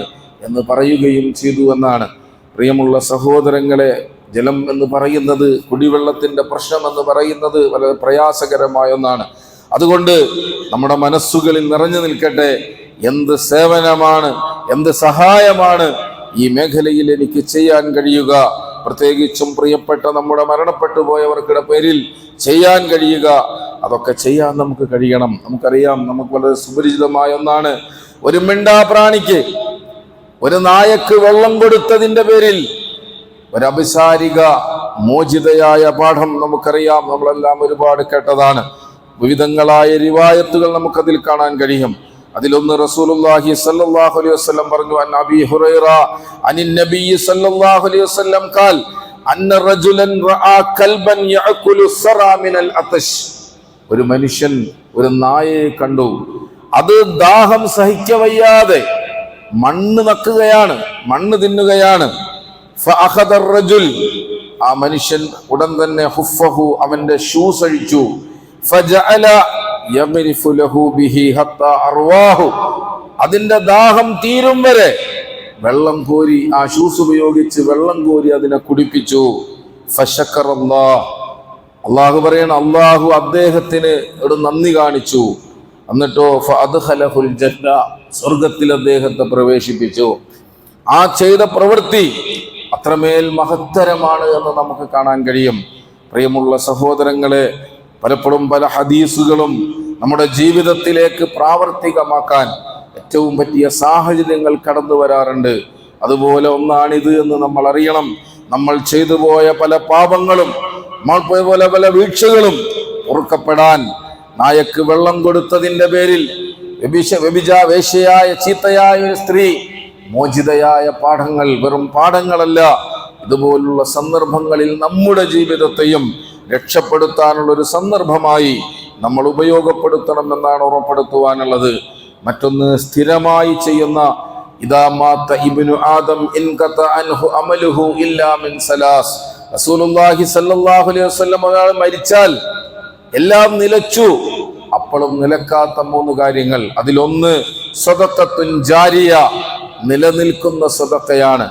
എന്ന് പറയുകയും ചെയ്തു എന്നാണ്. പ്രിയമുള്ള സഹോദരങ്ങളെ, ജലം എന്ന് പറയുന്നത്, കുടിവെള്ളത്തിന്റെ പ്രശ്നം എന്ന് പറയുന്നത് വളരെ പ്രയാസകരമായ ഒന്നാണ്. അതുകൊണ്ട് നമ്മുടെ മനസ്സുകളിൽ നിറഞ്ഞു നിൽക്കട്ടെ, എന്ത് സേവനമാണ്, എന്ത് സഹായമാണ് ഈ മേഖലയിൽ എനിക്ക് ചെയ്യാൻ കഴിയുക, പ്രത്യേകിച്ചും പ്രിയപ്പെട്ട നമ്മുടെ മരണപ്പെട്ടു പോയവർക്കുടെ പേരിൽ ചെയ്യാൻ കഴിയുക, അതൊക്കെ ചെയ്യാൻ നമുക്ക് കഴിയണം. നമുക്കറിയാം, നമുക്ക് വളരെ സുപരിചിതമായ ഒന്നാണ്, ഒരു മിണ്ടാപ്രാണിക്ക്, ഒരു നായക്ക് വെള്ളം കൊടുത്തതിന്റെ പേരിൽ ഒരു അഭിസാരിക മോചിതയായ പാഠം നമുക്കറിയാം, നമ്മളെല്ലാം ഒരുപാട് കേട്ടതാണ്. വിവിധങ്ങളായ റിവായത്തുകൾ നമുക്കതിൽ കാണാൻ കഴിയും. അതിലൊന്ന് റസൂലുള്ളാഹി സ്വല്ലല്ലാഹു അലൈഹി വസല്ലം പറഞ്ഞു, അൻ അബീ ഹുറൈറ അനിൻ നബി സ്വല്ലല്ലാഹു അലൈഹി വസല്ലം ഖാൽ അന്ന റജുലൻ റആ കൽബൻ യഅകുലു സറാ മിനൽ അതശ്. ഒരു മനുഷ്യൻ ഒരു നായയെ കണ്ടു, അത് ദാഹം സഹിക്കവയ്യാതെ മണ്ണ് നക്കുകയാണ്, മണ്ണ് തിന്നുകയാണ്. ഫഅഖദ അർറജുൽ, ആ മനുഷ്യൻ ഉടൻ തന്നെ ഹുഫഹു, അവന്റെ ഷൂസ് അഴിച്ചു. ഫജഅല യഗ്രിഫു ലഹു ബിഹി ഹത്താ അർവാഹു, അതിന്റെ ദാഹം തീരും വരെ വെള്ളം കോരി, ആ ഷൂസ് ഉപയോഗിച്ച് വെള്ളം കോരി അതിനെ കുടിപ്പിച്ചു. ഫശക്കറല്ലാഹ്, അള്ളാഹു പറയണം, അള്ളാഹു അദ്ദേഹത്തിന് ഒരു നന്ദി കാണിച്ചു. എന്നിട്ടോ ഫഅദ്ഖലഹുൽ ജന്ന, സ്വർഗത്തിൽ അദ്ദേഹത്തെ പ്രവേശിപ്പിച്ചു. ആ ചെയ്ത പ്രവൃത്തി അത്രമേൽ മഹത്തരമാണ് എന്ന് നമുക്ക് കാണാൻ കഴിയും. പ്രിയമുള്ള സഹോദരങ്ങളെ, പലപ്പോഴും പല ഹദീസുകളും നമ്മുടെ ജീവിതത്തിലേക്ക് പ്രാവർത്തികമാക്കാൻ ഏറ്റവും പറ്റിയ സാഹചര്യങ്ങൾ കടന്നു വരാറുണ്ട്. അതുപോലെ ഒന്നാണിത് എന്ന് നമ്മൾ അറിയണം. നമ്മൾ ചെയ്തു പോയ പല പാപങ്ങളും, നമ്മൾ പോയ പല വീഴ്ചകളും പൊറുക്കപ്പെടാൻ നായക്ക് വെള്ളം കൊടുത്തതിന്റെ പേരിൽ വേശ്യയായ ചീത്തയായ ഒരു സ്ത്രീ മോചിതയായ പാഠങ്ങൾ വെറും പാഠങ്ങളല്ല, ഇതുപോലുള്ള സന്ദർഭങ്ങളിൽ നമ്മുടെ ജീവിതത്തെയും രക്ഷപ്പെടുത്താനുള്ള ഒരു സന്ദർഭമായി നമ്മൾ ഉപയോഗപ്പെടുത്തണമെന്നാണ് ഓർമ്മപ്പെടുത്തുവാനുള്ളത്. മറ്റൊന്ന്, സ്ഥിരമായി ചെയ്യുന്ന ഇദാ മാത ഇബ്നു ആദം ഇൻഖത അൻഹു അമലുഹു ഇല്ലാ മിൻ സലാസ്. റസൂലുള്ളാഹി സ്വല്ലല്ലാഹു അലൈഹി വസല്ലം ഒരാൾ മരിച്ചാൽ എല്ലാം നിലച്ചു. അപ്പോഴും നിലക്കാത്ത 3 കാര്യങ്ങൾ. അതിലൊന്ന് സദഖത്തുൻ ജാരിയ, നിലനിൽക്കുന്ന സദഖയാണ്.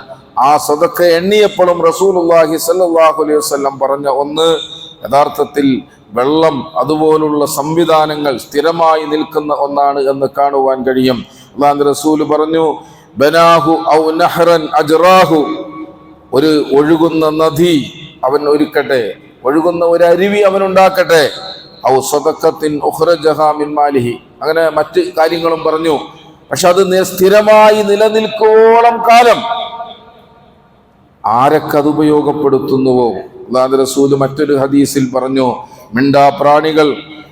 ആ സദഖ എണ്ണിയപ്പോഴും റസൂലുള്ളാഹി സ്വല്ലല്ലാഹു അലൈഹി വസല്ലം പറഞ്ഞ ഒന്ന് യഥാർത്ഥത്തിൽ വെള്ളം, അതുപോലുള്ള സംവിധാനങ്ങൾ സ്ഥിരമായി നിൽക്കുന്ന ഒന്നാണ് എന്ന് കാണുവാൻ കഴിയും. അല്ലാഹുവിന്റെ റസൂൽ പറഞ്ഞു, ബനാഹു ഔ നഹ്റൻ അജ്റാഹു, ഒരു ഒഴുകുന്ന നദി അവൻ ഒരുക്കട്ടെ, ഒഴുകുന്ന ഒരു അരുവി അവൻ ഉണ്ടാക്കട്ടെ. ഔ സദഖത്തിൻ ഉഖ്റജഹാ മിൻ മാലിഹി, അങ്ങനെ മറ്റ് കാര്യങ്ങളും പറഞ്ഞു. പക്ഷെ അത് സ്ഥിരമായി നിലനിൽക്കോളം കാലം ആരൊക്കെ അത് ഉപയോഗപ്പെടുത്തുന്നുവോ, അല്ലാഹുവിന്റെ റസൂൽ മറ്റൊരു ഹദീസിൽ പറഞ്ഞു, മിണ്ടാ പ്രാണികൾ,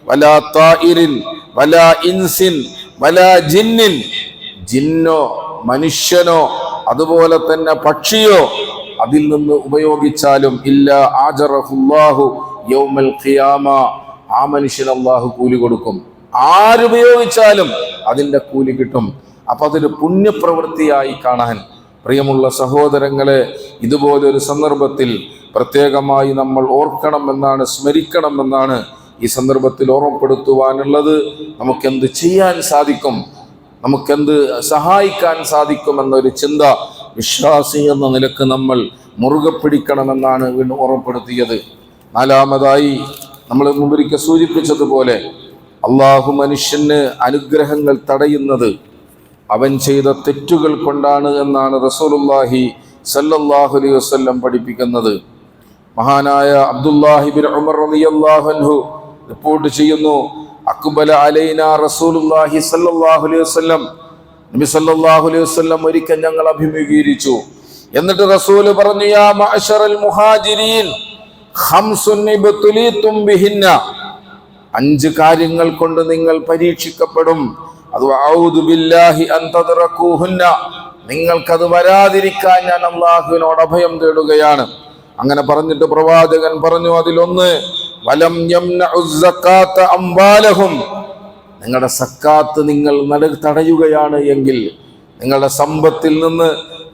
വലാ തായിരിൻ വലാ ഇൻസിൻ വലാ ജിന്നിൻ, ജിന്നോ മനുഷ്യനോ അതുപോലെ തന്നെ പക്ഷിയോ അതിൽ നിന്ന് ഉപയോഗിച്ചാലും ഇല്ലാ ആജറഹുല്ലാഹു യൗമൽ ഖിയാമ, ആ മനുഷ്യന് അല്ലാഹു കൂലി കൊടുക്കും. ആരുപയോഗിച്ചാലും അതിന്റെ കൂലി കിട്ടും. അപ്പൊ അതൊരു പുണ്യപ്രവൃത്തിയായി കാണാൻ, പ്രിയമുള്ള സഹോദരങ്ങളെ, ഇതുപോലൊരു സന്ദർഭത്തിൽ പ്രത്യേകമായി നമ്മൾ ഓർക്കണമെന്നാണ്, സ്മരിക്കണമെന്നാണ് ഈ സന്ദർഭത്തിൽ ഓർമ്മപ്പെടുത്തുവാനുള്ളത്. നമുക്കെന്ത് ചെയ്യാൻ സാധിക്കും, നമുക്കെന്ത് സഹായിക്കാൻ സാധിക്കുമെന്നൊരു ചിന്ത വിശ്വാസി എന്ന നിലക്ക് നമ്മൾ മുറുകെ പിടിക്കണമെന്നാണ് വീണ്ടും ഓർമ്മപ്പെടുത്തിയത്. 4-മതായി നമ്മൾ മുമ്പൊരിക്കൽ സൂചിപ്പിച്ചതുപോലെ അള്ളാഹു മനുഷ്യന് അനുഗ്രഹങ്ങൾ തടയുന്നത് അവൻ ചെയ്ത തെറ്റുകൾ കൊണ്ടാണ് എന്നാണ് റസൂലുള്ളാഹി സല്ലല്ലാഹു അലൈഹി വസല്ലം പഠിപ്പിക്കുന്നത്. മഹാനായ അബ്ദുല്ലാഹി ബിൻ ഉമർ റളിയല്ലാഹു അൻഹു റിപ്പോർട്ട് ചെയ്യുന്നു, അഖ്ബല അലൈനാ റസൂലുള്ളാഹി സല്ലല്ലാഹു അലൈഹി വസല്ലം, നബി സല്ലല്ലാഹു അലൈഹി വസല്ലം ഒരിക്കൽ ഞങ്ങൾ അഭിമുഖീകരിച്ചു. എന്നിട്ട് റസൂല് പറഞ്ഞു, യാ മഅശറൽ മുഹാജിരീൻ ഖംസുൻ ഇബ്തുലീതും ബിഹിന്ന, 5 കാര്യങ്ങൾ കൊണ്ട് നിങ്ങൾ പരീക്ഷിക്കപ്പെടും. അത് അഊദു ബില്ലാഹി അൻ തദ്റകൂഹുന്ന, നിങ്ങൾക്കത് വരാതിരിക്കാൻ ഞാൻ അല്ലാഹുവിനോട് അഭയം തേടുകയാണ്. അങ്ങനെ പറഞ്ഞിട്ട് പ്രവാചകൻ പറഞ്ഞു, അതിലൊന്ന് വലം യംനഉ സക്കാത്ത അംവാലഹും, നിങ്ങളുടെ സക്കാത്ത് നിങ്ങൾ തടയുകയാണ് എങ്കിൽ, നിങ്ങളുടെ സമ്പത്തിൽ നിന്ന്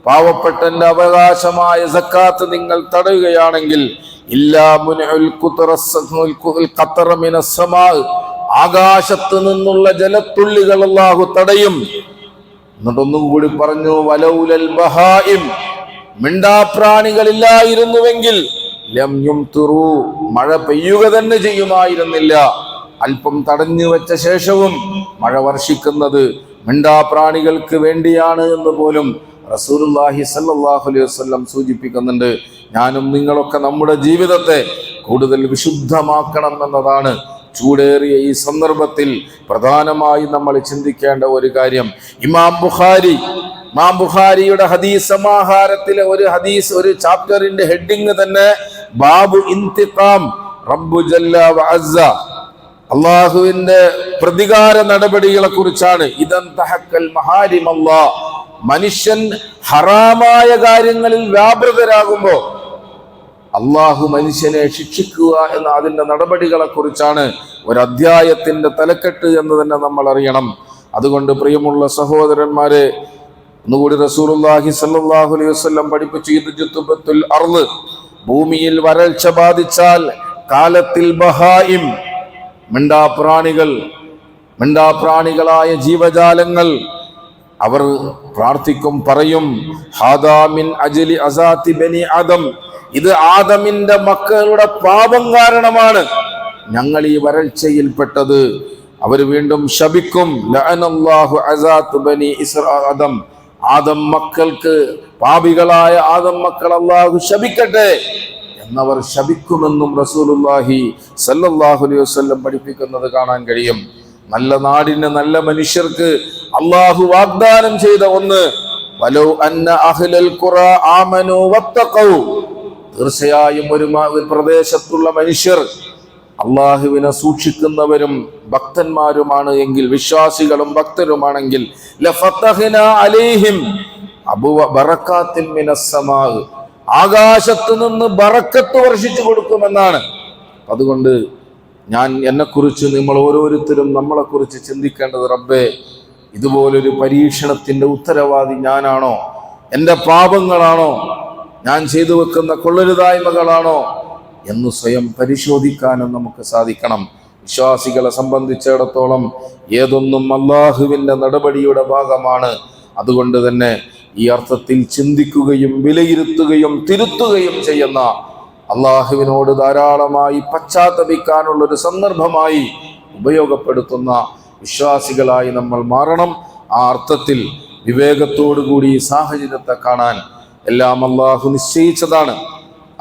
പാവപ്പെട്ടന്റെ അവകാശമായ സക്കാത്ത് നിങ്ങൾ തടയുകയാണെങ്കിൽ, ഇല്ലാ മുൻഉൽ ഖത്തറ മിനസ് സമാ, ആകാശത്ത് നിന്നുള്ള ജലത്തുള്ളികൾ അല്ലാഹു തടയും. എന്നിട്ടൊന്നും കൂടി പറഞ്ഞു, വലൗലൽ ബഹായിം, മിണ്ടാപ്രാണികളില്ലായിരുന്നുവെങ്കിൽ ലം യുംതിറു, മഴ പെയ്യുക തന്നെ ചെയ്യുമായിരുന്നില്ല. അല്പം തടഞ്ഞു വെച്ച ശേഷവും മഴ വർഷിക്കുന്നത് മിണ്ടാപ്രാണികൾക്ക് വേണ്ടിയാണ് എന്ന് പോലും റസൂലുള്ളാഹി സ്വല്ലല്ലാഹു അലൈഹി വസല്ലം സൂചിപ്പിക്കുന്നുണ്ട്. ഞാനും നിങ്ങളൊക്കെ നമ്മുടെ ജീവിതത്തെ കൂടുതൽ വിശുദ്ധമാക്കണം എന്നതാണ് ചൂടേറിയ ഈ സന്ദർഭത്തിൽ പ്രധാനമായി നമ്മൾ ചിന്തിക്കേണ്ട ഒരു കാര്യം. ഇമാം ബുഖാരിയുടെ ഹദീസ് സമാഹാരത്തിലെ ഒരു ഹദീസ്, ഒരു ചാപ്റ്ററിന്റെ ഹെഡിങ് തന്നെ ബാബു ഇന്തിഖാം റബ്ബു ജല്ല വഅസ്സ, അള്ളാഹുവിന്റെ പ്രതികാര നടപടികളെ കുറിച്ചാണ്. ഇദന്തഹക്കൽ മഹാരിമല്ലാഹ്, മനുഷ്യൻ ഹറാമായ കാര്യങ്ങളിൽ വ്യാപൃതരാകുമ്പോ അള്ളാഹു മനുഷ്യനെ ശിക്ഷിക്കുക എന്ന അതിന്റെ നടപടികളെ കുറിച്ചാണ് ഒരധ്യായത്തിന്റെ തലക്കെട്ട് എന്ന് തന്നെ നമ്മൾ അറിയണം. അതുകൊണ്ട് പ്രിയമുള്ള സഹോദരന്മാരെ, ഒന്നുകൂടി റസൂലുള്ളാഹി സ്വല്ലല്ലാഹു അലൈഹി വസല്ലം പഠിപ്പിച്ചു, ഇദ്ജുതുബത്തുൽ അർള്, ഭൂമിയിൽ വരൾച്ച ബാധിച്ചാൽ കാലത്തിൽ ബഹായിം, മിണ്ടാപ്രാണികളായ ജീവജാലങ്ങൾ അവർ പ്രാർത്ഥിക്കും, പറയും, ഹാദാ മിൻ അജ്ലി അസാത്തി ബനി ആദം, ഇത് ആദമിന്റെ മക്കളുടെ പാപം കാരണമാണ് ഞങ്ങൾ ഈ വരൾച്ചയിൽപ്പെട്ടത്. അവർ വീണ്ടും ശപിക്കും, ലഅനല്ലാഹു അസാത്ത് ബനി ആദം, ആദം മക്കൾക്ക്, പാപികളായ ആദം മക്കൾ അല്ലാഹു ശപിക്കട്ടെ എന്നവർ ശപിക്കുമെന്നും റസൂലുള്ളാഹി സ്വല്ലല്ലാഹു അലൈഹി വസല്ലം പഠിപ്പിക്കുന്നത് കാണാൻ കഴിയും. നല്ല നാടിന്, നല്ല മനുഷ്യർക്ക് അള്ളാഹു വാഗ്ദാനം ചെയ്ത ഒന്ന്, വലൗ അന്ന അഹ്ലൽ ഖുറാ ആമനൂ വത്തഖൗ, തീർച്ചയായും ഒരു പ്രദേശത്തുള്ള മനുഷ്യർ അള്ളാഹുവിനെ സൂക്ഷിക്കുന്നവരും ഭക്തന്മാരുമാണ് എങ്കിൽ, വിശ്വാസികളും ഭക്തരുമാണെങ്കിൽ, ലഫതഹ്നാ അലൈഹിം ബറകാത്തിൻ മിനസ് സമാ, ആകാശത്തു നിന്ന് ബറക്കത്ത് വർഷിച്ചു കൊടുക്കുമെന്നാണ്. അതുകൊണ്ട് എന്നെക്കുറിച്ച് നിങ്ങൾ ഓരോരുത്തരും നമ്മളെക്കുറിച്ച് ചിന്തിക്കേണ്ടത്, റബ്ബേ, ഇതുപോലൊരു പരീക്ഷണത്തിന്റെ ഉത്തരവാദി ഞാനാണോ? എൻ്റെ പാപങ്ങളാണോ? ഞാൻ ചെയ്തു വെക്കുന്ന കൊള്ളരുതായ്മകളാണോ എന്ന് സ്വയം പരിശോധിക്കാനും നമുക്ക് സാധിക്കണം. വിശ്വാസികളെ സംബന്ധിച്ചിടത്തോളം ഏതൊന്നും അള്ളാഹുവിൻ്റെ നടപടിയുടെ ഭാഗമാണ്. അതുകൊണ്ട് തന്നെ ഈ അർത്ഥത്തിൽ ചിന്തിക്കുകയും വിലയിരുത്തുകയും തിരുത്തുകയും ചെയ്യുന്ന, അള്ളാഹുവിനോട് ധാരാളമായി പശ്ചാത്തപിക്കാനുള്ളൊരു സന്ദർഭമായി ഉപയോഗപ്പെടുത്തുന്ന വിശ്വാസികളായി നമ്മൾ മാറണം. ആ അർത്ഥത്തിൽ വിവേകത്തോടുകൂടി ഈ സാഹചര്യത്തെ കാണാൻ, എല്ലാം അള്ളാഹു നിശ്ചയിച്ചതാണ്,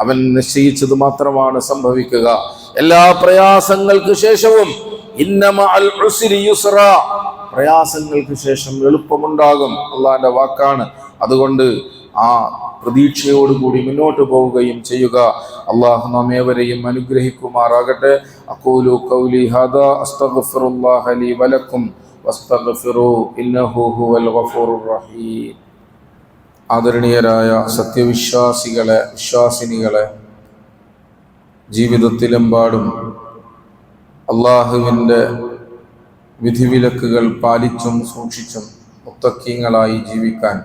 അവൻ നിശ്ചയിച്ചത് മാത്രമാണ് സംഭവിക്കുക. എല്ലാ പ്രയാസങ്ങൾക്ക് ശേഷവും ഇന്ന മഅൽ ഉസ്രി യുസ്റാ, പ്രയാസങ്ങൾക്ക് ശേഷം എളുപ്പമുണ്ടാകും, അള്ളാഹിന്റെ വാക്കാണ്. അതുകൊണ്ട് ആ പ്രതീക്ഷയോടുകൂടി മുന്നോട്ട് പോവുകയും ചെയ്യുക. അള്ളാഹു നാം ഏവരെയും അനുഗ്രഹിക്കുമാറാകട്ടെ. അഖൂലു ഖൗലി ഹാദാ അസ്തഗ്ഫിറുല്ലാഹ ലി വലക്കും വസ്തഗ്ഫിറൂ ഇന്നഹു ഹുവൽ ഗഫൂറുർ റഹീം. ആദരണീയരായ സത്യവിശ്വാസികളെ, വിശ്വാസിനികളെ, ജീവിതത്തിലെമ്പാടും അള്ളാഹുവിൻ്റെ വിധിവിലക്കുകൾ പാലിച്ചും സൂക്ഷിച്ചും മുത്തഖീങ്ങളായി ജീവിക്കാൻ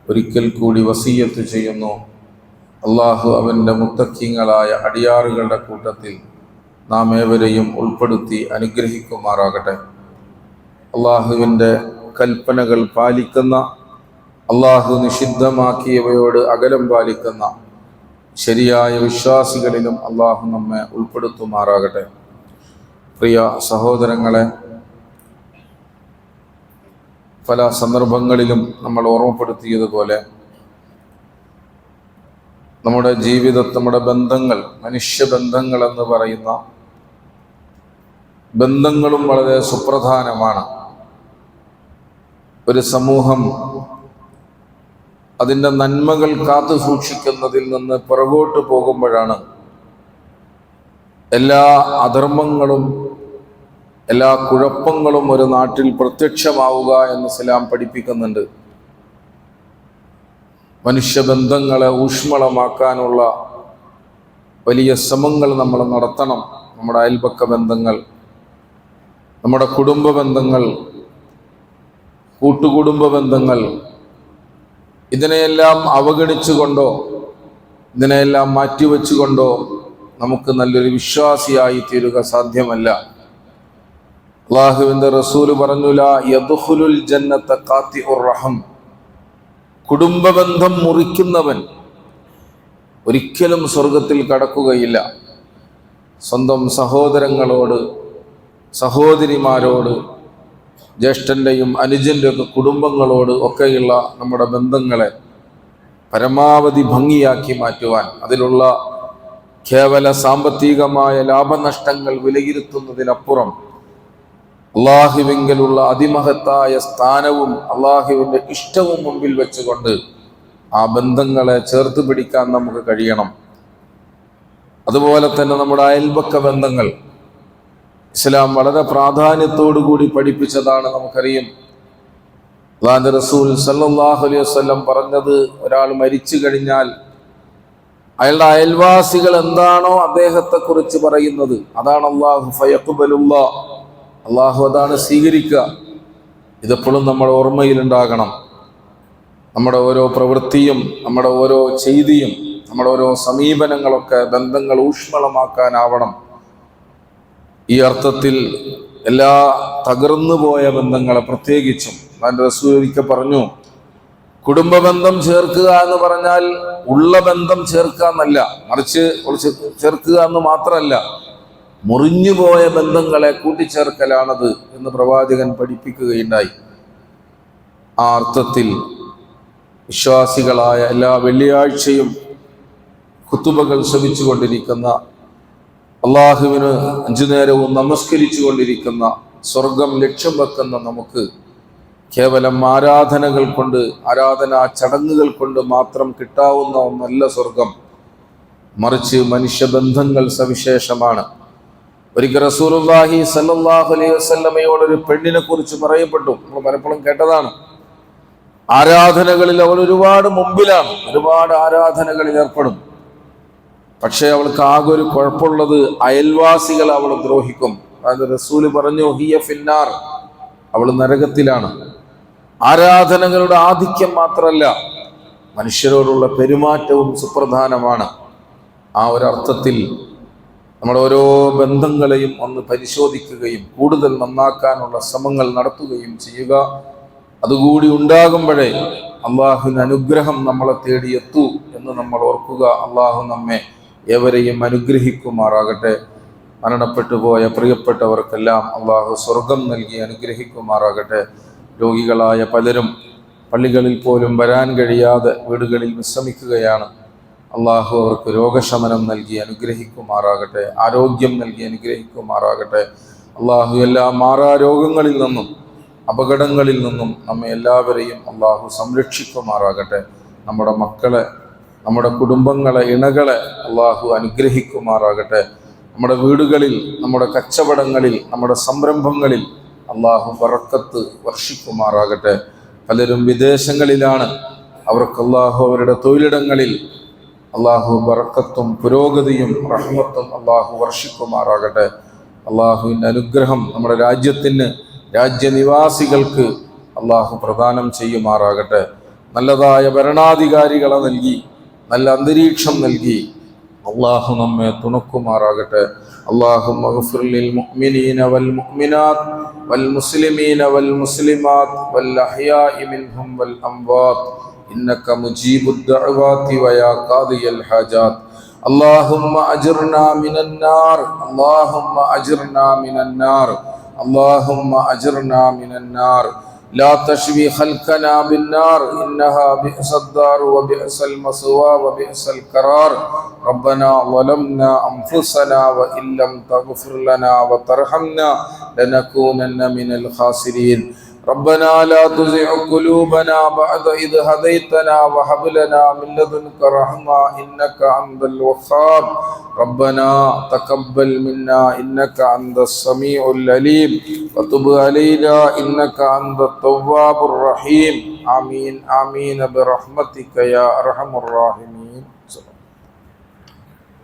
ഒരിക്കൽ കൂടി വസിയ്യത്ത് ചെയ്യുന്നു. അള്ളാഹു അവൻ്റെ മുത്തഖീങ്ങളായ അടിയാറുകളുടെ കൂട്ടത്തിൽ നാം ഏവരെയും ഉൾപ്പെടുത്തി അനുഗ്രഹിക്കുമാറാകട്ടെ. അള്ളാഹുവിൻ്റെ കൽപ്പനകൾ പാലിക്കുന്ന, അള്ളാഹു നിഷിദ്ധമാക്കിയവയോട് അകലം പാലിക്കുന്ന ശരിയായ വിശ്വാസികളിലും അള്ളാഹു നമ്മെ ഉൾപ്പെടുത്തുമാറാകട്ടെ. പ്രിയ സഹോദരങ്ങളെ, പല സന്ദർഭങ്ങളിലും നമ്മൾ ഓർമ്മപ്പെടുത്തിയതുപോലെ നമ്മുടെ ജീവിതത്തിൽ, നമ്മുടെ ബന്ധങ്ങൾ, മനുഷ്യബന്ധങ്ങൾ എന്ന് പറയുന്ന ബന്ധങ്ങളും വളരെ സുപ്രധാനമാണ്. ഒരു സമൂഹം അതിൻ്റെ നന്മകൾ കാത്തു സൂക്ഷിക്കുന്നതിൽ നിന്ന് പുറകോട്ട് പോകുമ്പോഴാണ് എല്ലാ അധർമ്മങ്ങളും, എല്ലാ കുഴപ്പങ്ങളും ഒരു നാട്ടിൽ പ്രത്യക്ഷമാവുക എന്ന് ഇസ്ലാം പഠിപ്പിക്കുന്നുണ്ട്. മനുഷ്യബന്ധങ്ങളെ ഊഷ്മളമാക്കാനുള്ള വലിയ ശ്രമങ്ങൾ നമ്മൾ നടത്തണം. നമ്മുടെ അയൽപക്ക ബന്ധങ്ങൾ, നമ്മുടെ കുടുംബ ബന്ധങ്ങൾ, കൂട്ടുകുടുംബ ബന്ധങ്ങൾ, ഇതിനെയെല്ലാം അവഗണിച്ചുകൊണ്ടോ ഇതിനെയെല്ലാം മാറ്റിവെച്ചുകൊണ്ടോ നമുക്ക് നല്ലൊരു വിശ്വാസിയായി തീരുക സാധ്യമല്ല. അല്ലാഹുവിൻ്റെ റസൂല് പറഞ്ഞു, ലാ യദ്ഖുലുൽ ജന്നത ഖാതിഉർ റഹം, കുടുംബബന്ധം മുറിക്കുന്നവൻ ഒരിക്കലും സ്വർഗത്തിൽ കടക്കുകയില്ല. സ്വന്തം സഹോദരങ്ങളോട്, സഹോദരിമാരോട്, ജ്യേഷ്ഠൻ്റെയും അനുജൻ്റെയും ഒക്കെ കുടുംബങ്ങളോട് ഒക്കെയുള്ള നമ്മുടെ ബന്ധങ്ങളെ പരമാവധി ഭംഗിയാക്കി മാറ്റുവാൻ, അതിലുള്ള കേവല സാമ്പത്തികമായ ലാഭനഷ്ടങ്ങൾ വിലയിരുത്തുന്നതിനപ്പുറം അള്ളാഹുവിങ്കലുള്ള അതിമഹത്തായ സ്ഥാനവും അള്ളാഹുവിൻ്റെ ഇഷ്ടവും മുമ്പിൽ വെച്ചുകൊണ്ട് ആ ബന്ധങ്ങളെ ചേർത്ത് പിടിക്കാൻ നമുക്ക് കഴിയണം. അതുപോലെ തന്നെ നമ്മുടെ അയൽപക്ക ബന്ധങ്ങൾ ഇസ്ലാം വളരെ പ്രാധാന്യത്തോടു കൂടി പഠിപ്പിച്ചതാണ്. നമുക്കറിയാം, അല്ലാഹുവിന്റെ റസൂൽ സല്ലല്ലാഹു അലൈഹി വസല്ലം പറഞ്ഞത്, ഒരാൾ മരിച്ചു കഴിഞ്ഞാൽ അയാളുടെ അയൽവാസികൾ എന്താണോ അദ്ദേഹത്തെ കുറിച്ച് പറയുന്നത് അതാണ് അല്ലാഹു ഫയഖ്ബലുല്ലാ, അല്ലാഹു അതാണ് സ്വീകരിക്കുക. ഇതെപ്പോഴും നമ്മുടെ ഓർമ്മയിലുണ്ടാകണം. നമ്മുടെ ഓരോ പ്രവൃത്തിയും, നമ്മുടെ ഓരോ ചെയ്തിയും, നമ്മുടെ ഓരോ സമീപനങ്ങളൊക്കെ ബന്ധങ്ങൾ ഊഷ്മളമാക്കാനാവണം. ഈ അർത്ഥത്തിൽ എല്ലാ തകർന്നു പോയ ബന്ധങ്ങളെ പ്രത്യേകിച്ചും അതിൻ്റെ റസൂലൊക്കെ പറഞ്ഞു, കുടുംബ ബന്ധം ചേർക്കുക എന്ന് പറഞ്ഞാൽ ഉള്ള ബന്ധം ചേർക്കുക എന്നല്ല, മറിച്ച് ചേർക്കുക എന്ന് മാത്രമല്ല, മുറിഞ്ഞുപോയ ബന്ധങ്ങളെ കൂട്ടിച്ചേർക്കലാണത് എന്ന് പ്രവാചകൻ പഠിപ്പിക്കുകയുണ്ടായി. ആ അർത്ഥത്തിൽ വിശ്വാസികളായ എല്ലാ വെള്ളിയാഴ്ചയും ഖുതുബകൾ ശ്രമിച്ചു കൊണ്ടിരിക്കുന്ന, അള്ളാഹുവിന് 5 നേരവും നമസ്കരിച്ചു കൊണ്ടിരിക്കുന്ന, സ്വർഗം ലക്ഷ്യം വെക്കുന്ന നമുക്ക് കേവലം ആരാധനകൾ കൊണ്ട്, ആരാധനാ ചടങ്ങുകൾ കൊണ്ട് മാത്രം കിട്ടാവുന്ന ഒന്നല്ല സ്വർഗം, മറിച്ച് മനുഷ്യബന്ധങ്ങൾ സവിശേഷമാണ്. ഒരിക്കൽ റസൂലുള്ളാഹി സ്വല്ലല്ലാഹു അലൈഹി വസല്ലമയോട് ഒരു പെണ്ണിനെ കുറിച്ച് പറയപ്പെട്ടു. നമ്മൾ പലപ്പോഴും കേട്ടതാണ്. ആരാധനകളിൽ അവൾ ഒരുപാട് മുമ്പിലാണ്, ഒരുപാട് ആരാധനകളിൽ ഏർപ്പെടും. പക്ഷെ അവൾക്ക് ആകെ ഒരു കുഴപ്പമുള്ളത്, അയൽവാസികൾ അവൾ ദ്രോഹിക്കും. അത് റസൂല് പറഞ്ഞു, ഹിയ ഫിന്നാർ, അവൾ നരകത്തിലാണ്. ആരാധനകളുടെ ആധിക്യം മാത്രമല്ല, മനുഷ്യരോടുള്ള പെരുമാറ്റവും സുപ്രധാനമാണ്. ആ ഒരർത്ഥത്തിൽ നമ്മുടെ ഓരോ ബന്ധങ്ങളെയും ഒന്ന് പരിശോധിക്കുകയും കൂടുതൽ നന്നാക്കാനുള്ള ശ്രമങ്ങൾ നടത്തുകയും ചെയ്യുക. അതുകൂടി ഉണ്ടാകുമ്പോഴേ അള്ളാഹുവിൻ്റെ അനുഗ്രഹം നമ്മളെ തേടിയെത്തൂ എന്ന് നമ്മൾ ഓർക്കുക. അള്ളാഹു നമ്മെ ഏവരെയും അനുഗ്രഹിക്കുമാറാകട്ടെ. മരണപ്പെട്ടു പോയ പ്രിയപ്പെട്ടവർക്കെല്ലാം അള്ളാഹു സ്വർഗം നൽകി അനുഗ്രഹിക്കുമാറാകട്ടെ. രോഗികളായ പലരും പള്ളികളിൽ പോലും വരാൻ കഴിയാതെ വീടുകളിൽ വിശ്രമിക്കുകയാണ്. അള്ളാഹു അവർക്ക് രോഗശമനം നൽകി അനുഗ്രഹിക്കുമാറാകട്ടെ, ആരോഗ്യം നൽകി അനുഗ്രഹിക്കുമാറാകട്ടെ. അള്ളാഹു എല്ലാ മാറാരോഗങ്ങളിൽ നിന്നും അപകടങ്ങളിൽ നിന്നും നമ്മെ എല്ലാവരെയും അള്ളാഹു സംരക്ഷിക്കുമാറാകട്ടെ. നമ്മുടെ മക്കളെ, നമ്മുടെ കുടുംബങ്ങളെ, ഇണകളെ അള്ളാഹു അനുഗ്രഹിക്കുമാറാകട്ടെ. നമ്മുടെ വീടുകളിൽ, നമ്മുടെ കച്ചവടങ്ങളിൽ, നമ്മുടെ സംരംഭങ്ങളിൽ അള്ളാഹു ബറക്കത്ത് വർഷിക്കുമാറാകട്ടെ. പലരും വിദേശങ്ങളിലാണ്, അവർക്ക് അള്ളാഹു അവരുടെ തൊഴിലിടങ്ങളിൽ അള്ളാഹു ബറക്കത്തും പുരോഗതിയും റഹ്മത്തും അള്ളാഹു വർഷിക്കുമാറാകട്ടെ. അള്ളാഹുവിൻ്റെ അനുഗ്രഹം നമ്മുടെ രാജ്യത്തിന്, രാജ്യനിവാസികൾക്ക് അള്ളാഹു പ്രദാനം ചെയ്യുമാറാകട്ടെ. നല്ലതായ ഭരണാധികാരികളെ നൽകി, നല്ല അന്തരീക്ഷം നൽകി അള്ളാഹു നമ്മെ തുണക്കുമാറാകട്ടെ. അല്ലാഹുമ്മ ഗ്ഫിർ ലിൽ മുഅ്മിനീന വൽ മുഅ്മിനാത്ത് വൽ മുസ്ലിമീന വൽ മുസ്ലിമാത്ത് വൽ അഹ്യാഇ മിൻഹും വൽ അംവാത്ത് ഇന്നക മുജീബുദ് ദഅവാതി വയാ ഖാദിയൽ ഹാജാത്ത്. അല്ലാഹുമ്മ അജ്ർനാ മിനൻ നാർ, അല്ലാഹുമ്മ അജ്ർനാ മിനൻ നാർ, അല്ലാഹുമ്മ അജ്ർനാ മിനൻ നാർ. لا تشوي خلقنا بالنار إنها بئس الدار وبئس المثوى وبئس القرار. ربنا ظلمنا أنفسنا وإن لم تغفر لنا وترحمنا لنكونن من الخاسرين. ربنا لا تزغ قلوبنا بعد إذ هديتنا وهب لنا من لدنك رحمة إنك أنت الوهاب. ربنا تقبل منا إنك أنت السميع العليم وتب علينا إنك أنت التواب الرحيم. آمين آمين برحمتك يا أرحم الراحمين.